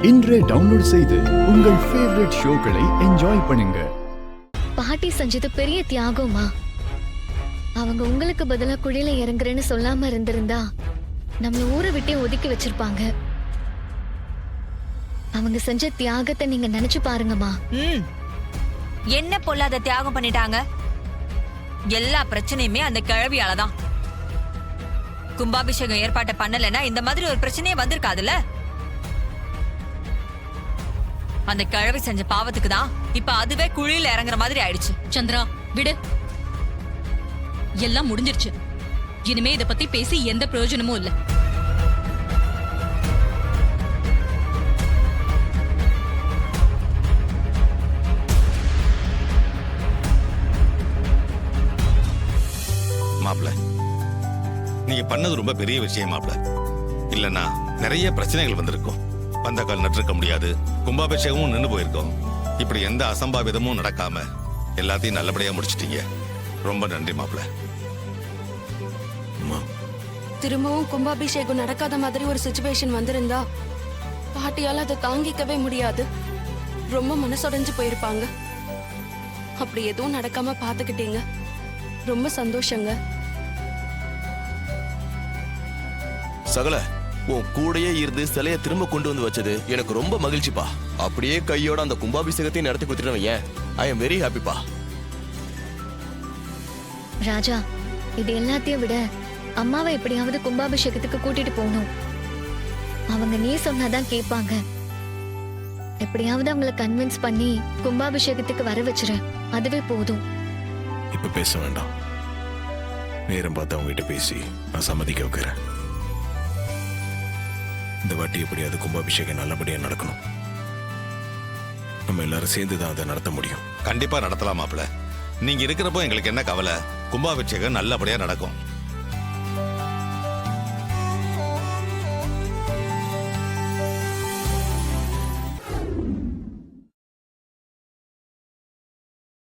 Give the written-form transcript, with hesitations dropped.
இன்றே டவுன்லோட் செய்து உங்கள் ஃபேவரட் ஷோக்களை என்ஜாய் பண்ணுங்க. பாட்டி செஞ்சது பெரிய தியாகமா. அவங்க உங்களுக்கு பதிலா குழியில இறங்குறேன்னு சொல்லாம இருந்திருந்தா நம்ம ஊரை விட்டே ஒதுக்கி வச்சிருப்பாங்க. அவங்க செஞ்ச தியாகத்தை நீங்க நினைச்சு பாருங்கம்மா. என்ன பொல்லாத தியாகம் பண்ணிட்டாங்க? எல்லா பிரச்சனையுமே அந்த கிழவியாலதான். கும்பாபிஷேகம் ஏற்பாட்டை பண்ணலன்னா இந்த மாதிரி ஒரு பிரச்சனையே வந்திருக்காதுல்ல. அந்த கிழவி செஞ்ச பாவத்துக்கு தான் இப்ப அதுவே குழியில இறங்குற மாதிரி ஆயிடுச்சு. சந்திரா விடு, எல்லாம் முடிஞ்சிருச்சு. இனிமே இத பத்தி பேசி எந்த பிரயோஜனமும் இல்ல. மாப்ள, நீங்க பண்ணது ரொம்ப பெரிய விஷயம் மாப்ள. இல்லன்னா நிறைய பிரச்சனைகள் வந்திருக்கும். பந்தக்கால் நட்டிருக்க முடியாது, கும்பாபிஷேகமும் நின்று போயிருக்கோம். இப்படி எந்த அசம்பாவிதமும் நடக்காம எல்லாத்தையும் நல்லபடியா முடிச்சிட்டீங்க. ரொம்ப நன்றி மாப்ள. திரும்பவும் கும்பாபிஷேகம் நடக்காத மாதிரி ஒரு சிச்சுவேஷன் வந்திருந்தா பாட்டியால அதை தாங்கிக்கவே முடியாது. ரொம்ப மனசுடைஞ்சு போயிருப்பாங்க. அப்படி எதுவும் நடக்காம பாத்துக்கிட்டீங்க. ரொம்ப சந்தோஷங்க. சகல, உன் கூடையே இருந்து சிலைய திரும்ப கொண்டு வந்து வச்சது எனக்கு ரொம்ப மகிழ்ச்சிப்பா. அப்படியே கையோட அந்த கும்பாபிஷேகத்தையும் நடத்தி கொடுத்துட்டவன் ஏன் ஐ எம் வெரி ஹாப்பிப்பா. ராஜா, இது எல்லாத்தையும் விட அம்மாவை எப்படியாவது கும்பாபிஷேகத்துக்கு கூட்டிட்டு போகணும். அவங்க நீ சொன்னாதான் கேட்பாங்க. எப்படியாவது அவங்களை கன்வின்ஸ் பண்ணி கும்பாபிஷேகத்துக்கு வர வச்சிரு. அதுவே போதும். இப்ப பேச வேண்டாம். நேரம் பார்த்து அவங்க கிட்ட பேசி நான் சம்மதிக்க வைக்கிறேன். இந்த வாட்டி எப்படியாவது கும்பாபிஷேகம் நல்லபடியா நடக்கணும். நம்ம எல்லாரும் சேர்ந்து தான் அதை நடத்த முடியும். கண்டிப்பா நடத்தலாம் மாப்ள. நீங்க இருக்கிறப்போ எங்களுக்கு என்ன கவலை? கும்பாபிஷேகம் நல்லபடியா நடக்கும்.